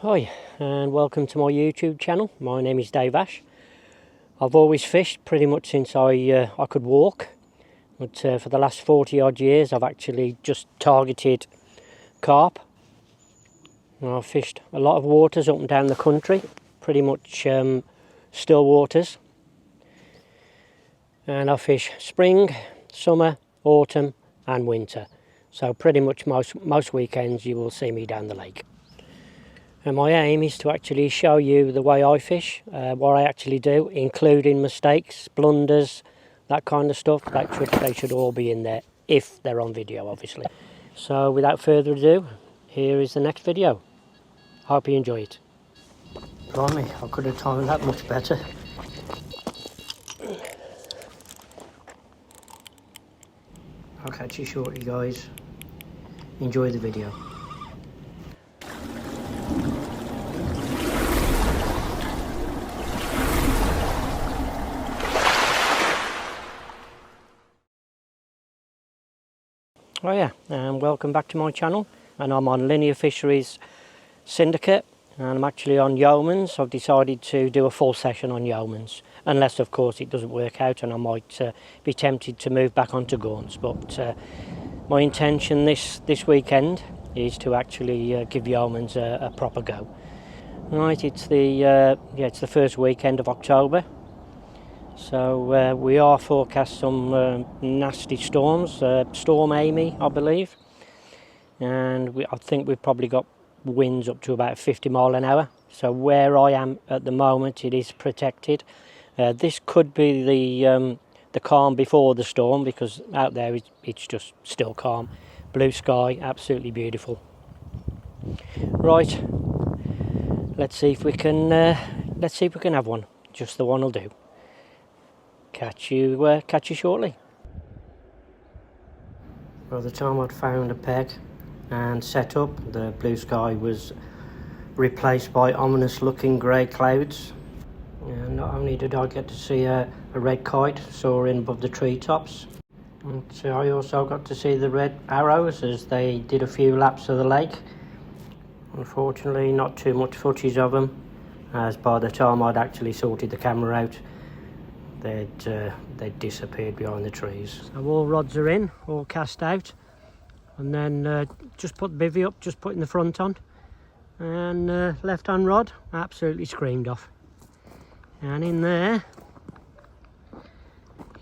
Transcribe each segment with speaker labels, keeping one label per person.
Speaker 1: Hi and welcome to my YouTube channel. My name is Dave Ash. I've always fished pretty much since I could walk, but for the last 40 odd years I've actually just targeted carp. And I've fished a lot of waters up and down the country, pretty much still waters, and I fish spring, summer, autumn and winter, so pretty much most weekends you will see me down the lake. And my aim is to actually show you the way I fish, what I actually do, including mistakes, blunders, that kind of stuff. They should all be in there, if they're on video, obviously. So without further ado, here is the next video. Hope you enjoy it. Blimey, I could have timed that much better. I'll catch you shortly, guys. Enjoy the video. Oh yeah, and welcome back to my channel, and I'm on Linear Fisheries Syndicate, and I'm actually on Yeomans. I've decided to do a full session on Yeomans, unless of course it doesn't work out and I might be tempted to move back onto Gaunts, but my intention this weekend is to actually give Yeomans a proper go. Right, it's the first weekend of October. So we are forecast some nasty storms, Storm Amy I believe, and I think we've probably got winds up to about 50 mile an hour. So where I am at the moment it is protected. This could be the calm before the storm, because out there it's just still calm. Blue sky, absolutely beautiful. Right, let's see if we can have one. Just the one will do. Catch you shortly. By the time I'd found a peg and set up, the blue sky was replaced by ominous looking grey clouds. And not only did I get to see a red kite soaring above the treetops, but I also got to see the red arrows as they did a few laps of the lake. Unfortunately not too much footage of them, as by the time I'd actually sorted the camera out, they'd disappeared behind the trees. So all rods are in, all cast out, and then just put the bivvy up, just putting the front on, and left hand rod absolutely screamed off. And in there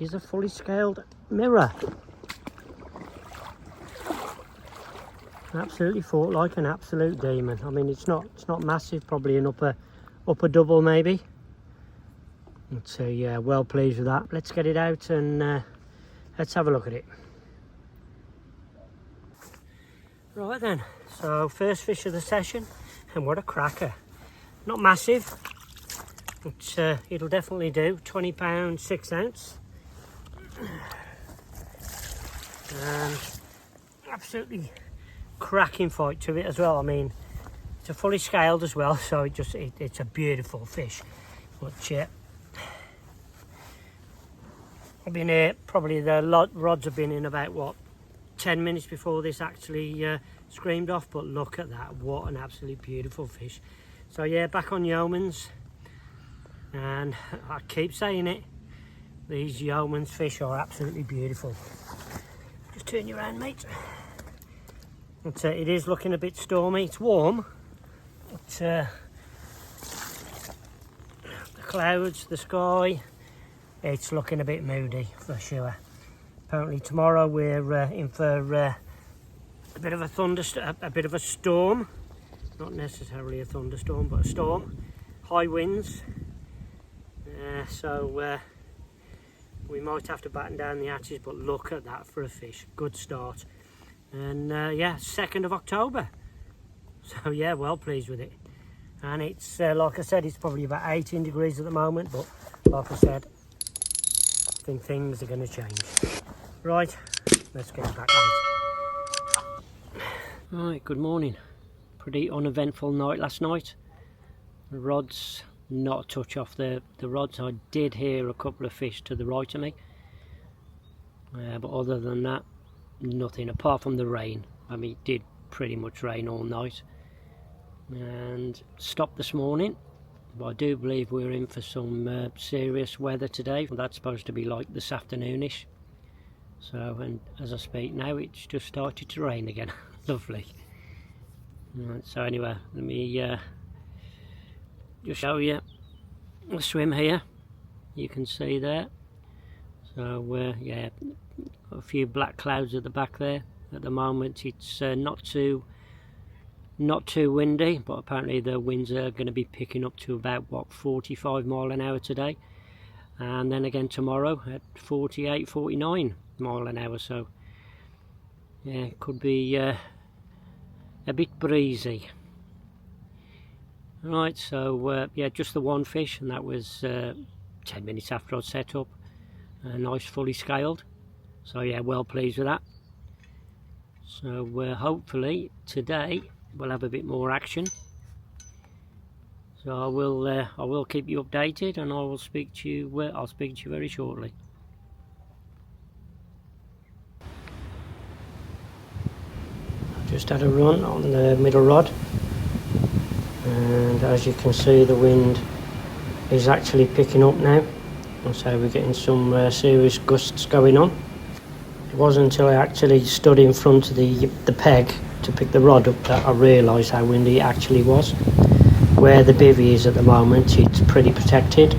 Speaker 1: is a fully scaled mirror. Absolutely fought like an absolute demon. I mean, it's not massive, probably an upper double maybe. So yeah, well pleased with that. Let's get it out and let's have a look at it. Right then, so first fish of the session, and what a cracker. Not massive, but it'll definitely do. 20 pound 6 ounce. And absolutely cracking fight to it as well. I mean, it's a fully scaled as well, so it's a beautiful fish. But yeah, I've been here, probably the rods have been in about, what, 10 minutes before this actually screamed off, but look at that, what an absolutely beautiful fish. So yeah, back on Yeomans, and I keep saying it, these Yeomans fish are absolutely beautiful. Just turn you around, mate. But, it is looking a bit stormy. It's warm, but the clouds, the sky, it's looking a bit moody for sure. Apparently tomorrow we're in for a bit of a bit of a storm. Not necessarily a thunderstorm, but a storm. High winds. So we might have to batten down the hatches, but look at that for a fish. Good start. And yeah, 2nd of October. So yeah, well pleased with it. And it's, like I said, it's probably about 18 degrees at the moment, but like I said, I think things are going to change. Right, let's get back out. Right, good morning. Pretty uneventful night last night. The rods, not a touch off the rods. I did hear a couple of fish to the right of me, but other than that, nothing apart from the rain. I mean, it did pretty much rain all night. and stopped this morning, but I do believe we're in for some serious weather today. That's supposed to be like this afternoonish. So, and as I speak now, it's just started to rain again. Lovely. Right, so anyway, let me just show you the swim here. You can see there. So yeah, a few black clouds at the back there. At the moment it's not too windy, but apparently the winds are going to be picking up to about, what, 45 mile an hour today, and then again tomorrow at 48, 49 mile an hour. So yeah, it could be a bit breezy. Right, so yeah, just the one fish, and that was 10 minutes after I'd set up. Nice, fully scaled. So yeah, well pleased with that. So hopefully today we'll have a bit more action. So I will keep you updated, and I will speak to you. I'll speak to you very shortly. I just had a run on the middle rod, and as you can see, the wind is actually picking up now. So we're getting some serious gusts going on. It wasn't until I actually stood in front of the peg to pick the rod up that I realised how windy it actually was. Where the bivvy is at the moment, it's pretty protected.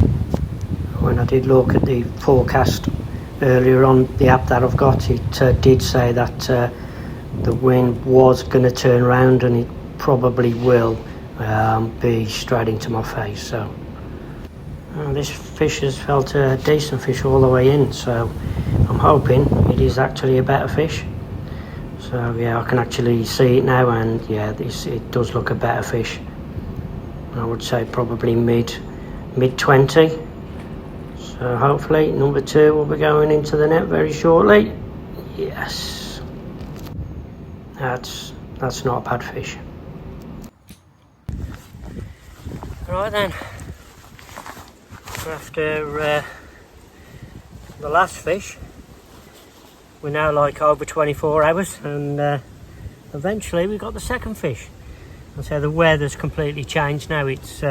Speaker 1: When I did look at the forecast earlier on the app that I've got, it did say that the wind was going to turn around, and it probably will be straight into my face. So this fish has felt a decent fish all the way in, so I'm hoping it is actually a better fish. So yeah, I can actually see it now, and yeah, it does look a better fish. I would say probably mid 20. So hopefully number 2 will be going into the net very shortly. Yes, that's not a bad fish. Right then, after the last fish, we're now like over 24 hours, and eventually we got the second fish. And so the weather's completely changed now. It's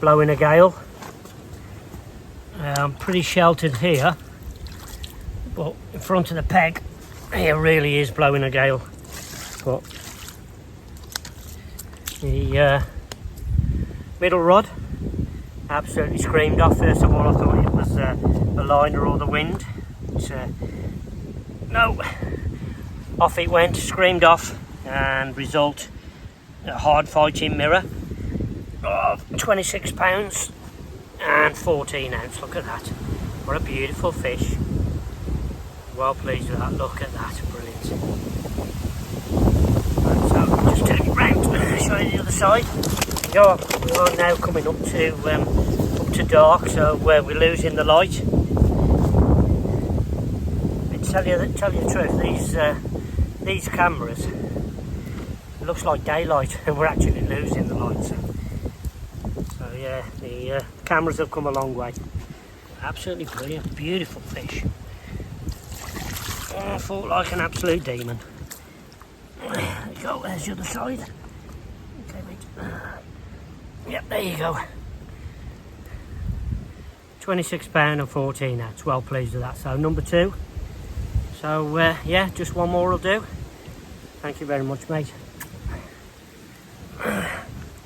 Speaker 1: blowing a gale. I'm pretty sheltered here, but in front of the peg here really is blowing a gale. But the middle rod absolutely screamed off. First of all, I thought it was the liner or the wind. No, off it went, screamed off, and result a hard fighting mirror of 26 pounds and 14 ounce. Look at that, what a beautiful fish. Well pleased with that. Look at that, brilliant. Right, so just turn it round, show you the other side. We are now coming up to dark, so we're losing the light. And tell you the truth, these cameras, it looks like daylight, and we're actually losing the light. So yeah, the cameras have come a long way. Absolutely brilliant, beautiful fish. Oh, I fought like an absolute demon. There you go, there's the other side. Okay, mate. Yep, there you go. 26 pound and 14 ounce. Well pleased with that. So number 2. So yeah, just one more will do. Thank you very much, mate.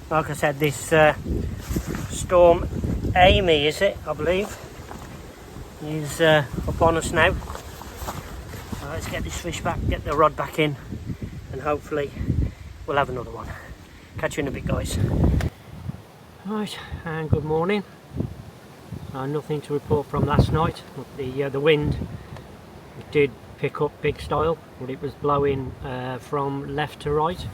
Speaker 1: Like I said, this storm Amy, is it, I believe, is upon us now. So let's get this fish back, get the rod back in, and hopefully we'll have another one. Catch you in a bit, guys. Right, and good morning. Nothing to report from last night. The wind did pick up big style, but it was blowing from left to right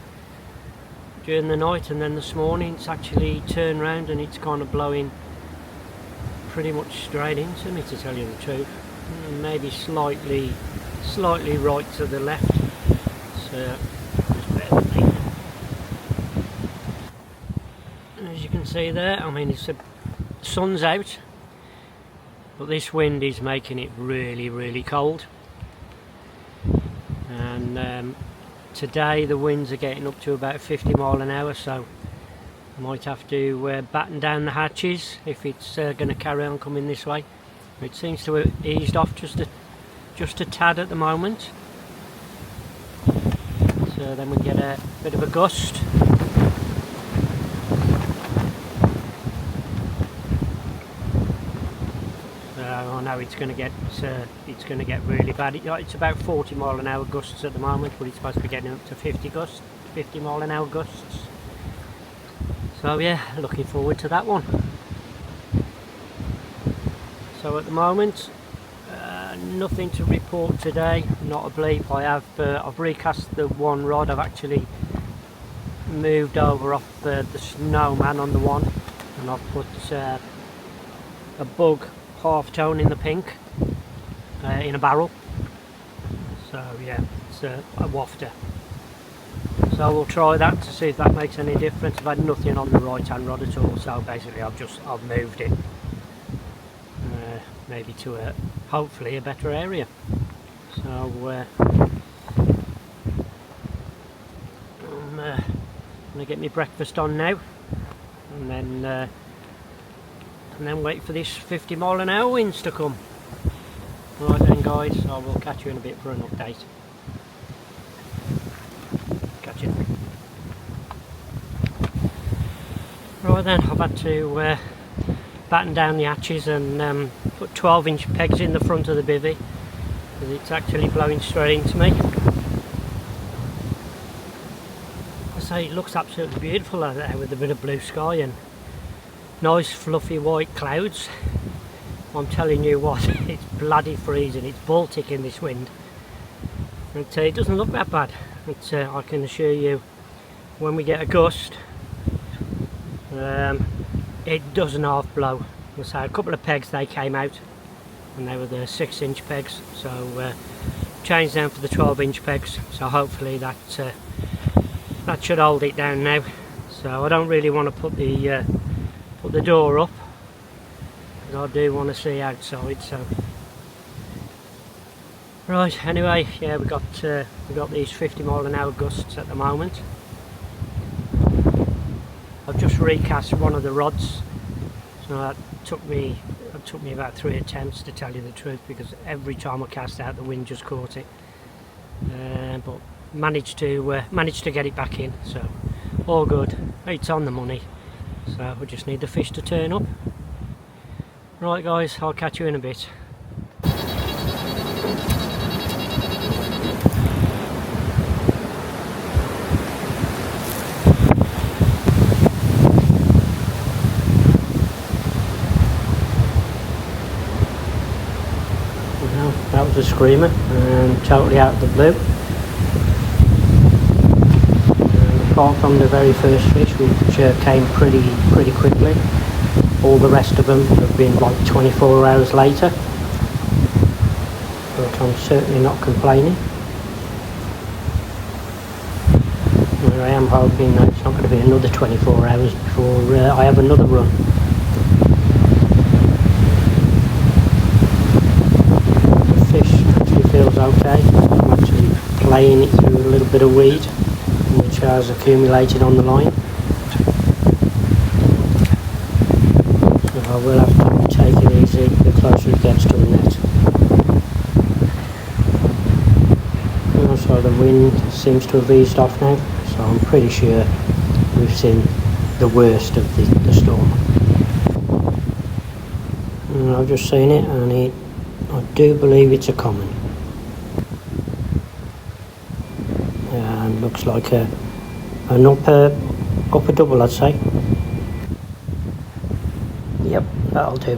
Speaker 1: during the night, and then this morning it's actually turned round and it's kind of blowing pretty much straight into me, to tell you the truth. Maybe slightly right to the left. So just bear with me. As you can see there, I mean, the sun's out, but this wind is making it really cold. And today the winds are getting up to about 50 mile an hour, so I might have to batten down the hatches if it's going to carry on coming this way. It seems to have eased off just a tad at the moment, so then we get a bit of a gust. I know it's going to get really bad. It's about 40 mile an hour gusts at the moment, but it's supposed to be getting up to 50 mile an hour gusts. So yeah, looking forward to that one. So at the moment, nothing to report today. Not a bleep. I've recast the one rod. I've actually moved over off the snowman on the one, and I've put a bug half tone in the pink in a barrel. So yeah, it's a wafter. So we'll try that to see if that makes any difference. I've had nothing on the right hand rod at all, so basically I've moved it maybe to hopefully a better area. So I'm gonna get my breakfast on now, and then wait for this 50 mile an hour winds to come. Right then guys, I will catch you in a bit for an update. Catch you. Right then, I've had to batten down the hatches and put 12-inch pegs in the front of the bivvy, because it's actually blowing straight into me. I say it looks absolutely beautiful out there with a bit of blue sky and nice fluffy white clouds. I'm telling you what, it's bloody freezing. It's Baltic in this wind, but it doesn't look that bad. I can assure you, when we get a gust, it doesn't half blow. So a couple of pegs, they came out and they were the 6-inch pegs, so changed them for the 12-inch pegs, so hopefully that should hold it down now. So I don't really want to put the door up, because I do want to see outside. So right, anyway, yeah, we got these 50 mile an hour gusts at the moment. I've just recast one of the rods, so that took me about 3 attempts, to tell you the truth, because every time I cast out the wind just caught it, but managed to get it back in, so all good. It's on the money, so we just need the fish to turn up. Right guys, I'll catch you in a bit. Well, that was a screamer, and totally out of the blue. Apart from the very first fish, which came pretty quickly, all the rest of them have been like 24 hours later, but I'm certainly not complaining. And I am hoping that it's not going to be another 24 hours before I have another run. The fish actually feels okay. I'm actually playing it through a little bit of weed which has accumulated on the line. So I will have to take it easy the closer it gets to the net. So the wind seems to have eased off now, so I'm pretty sure we've seen the worst of the storm. And I've just seen it, and I do believe it's a common. And looks like an upper double, I'd say. Yep, that'll do.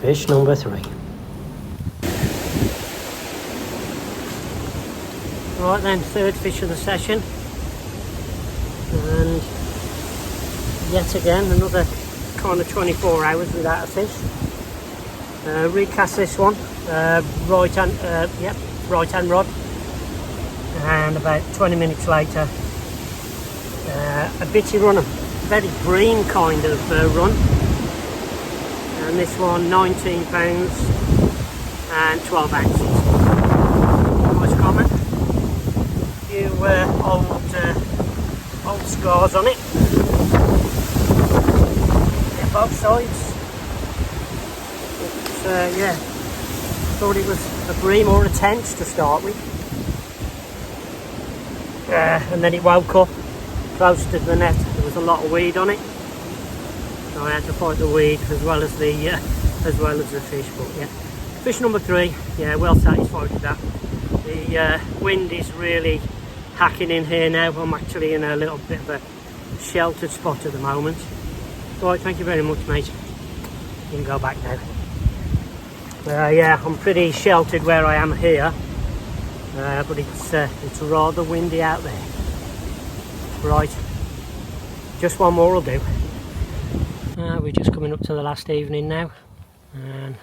Speaker 1: Fish number 3. Right then, third fish of the session, and yet again another kind of 24 hours without a fish. Recast this one, right hand rod, and about 20 minutes later, a bitty run, a very green kind of run, and this one 19 pounds and 12 ounces. Nice common. few old scars on it. Yeah, both sides. But, yeah, thought it was a bream or a tench to start with. And then it woke up close to the net. There was a lot of weed on it, so I had to fight the weed as well as the fish. But yeah, fish number 3. Yeah, well satisfied with that. The wind is really hacking in here now. I'm actually in a little bit of a sheltered spot at the moment. Right, thank you very much, mate. You can go back now. Yeah, I'm pretty sheltered where I am here, but it's rather windy out there. Right, just one more will do. We're just coming up to the last evening now, and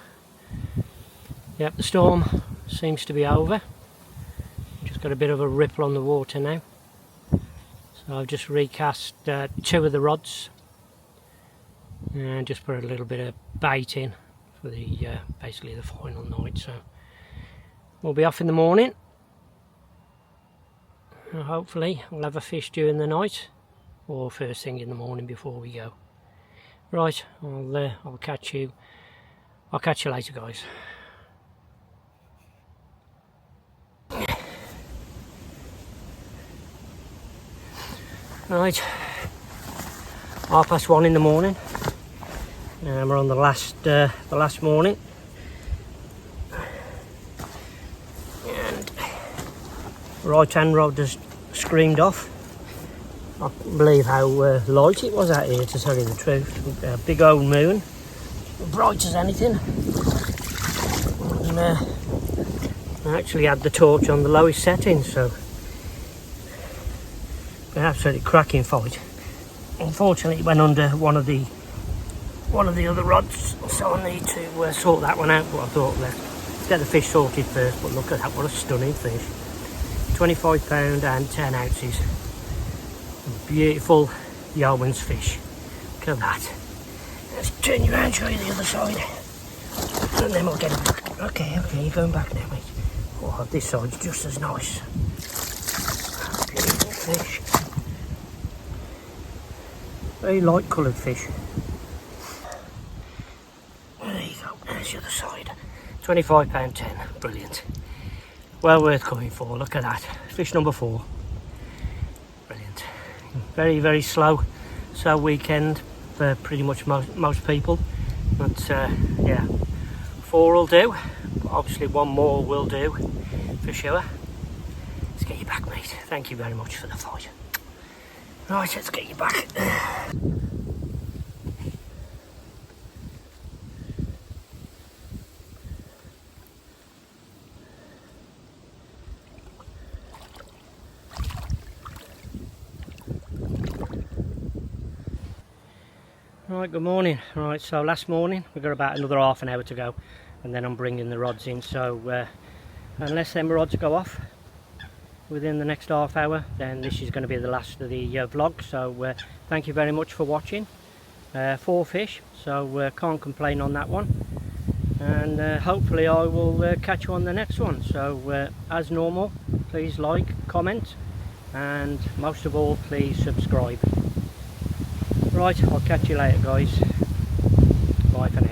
Speaker 1: yep, the storm seems to be over. Just got a bit of a ripple on the water now, so I've just recast 2 of the rods and just put a little bit of bait in for the basically the final night. So we'll be off in the morning. Hopefully we'll have a fish during the night or first thing in the morning before we go. Right, I'll catch you later, guys. Right, 1:30 in the morning. We're on the last morning, and right hand rod has screamed off. I couldn't believe how light it was out here, to tell you the truth. A big old moon, bright as anything. And I actually had the torch on the lowest setting, so an absolutely cracking fight. Unfortunately, it went under one of the other rods, so I need to sort that one out. But I thought, let's get the fish sorted first. But look at that, what a stunning fish. 25 pound and 10 ounces. Beautiful Yeomans fish. Look at that. Let's turn you around, show you the other side, and then we'll get it back. Okay, you're going back now, mate. Oh, this side's just as nice. Beautiful fish. Very light coloured fish. There you go, there's the other side. £25 10, brilliant. Well worth coming for, look at that. Fish number 4. Brilliant. Very, very slow weekend for pretty much most people. But yeah, 4 will do. Obviously 1 more will do, for sure. Let's get you back, mate. Thank you very much for the fight. Right, let's get you back. Right, good morning. Right, so last morning we've got about another half an hour to go, and then I'm bringing the rods in. So unless them rods go off within the next half hour, then this is going to be the last of the vlog. So thank you very much for watching. 4 fish, so can't complain on that one, and hopefully I will catch you on the next one. So as normal, please like, comment, and most of all, please subscribe. Right, I'll catch you later, guys. Bye for now.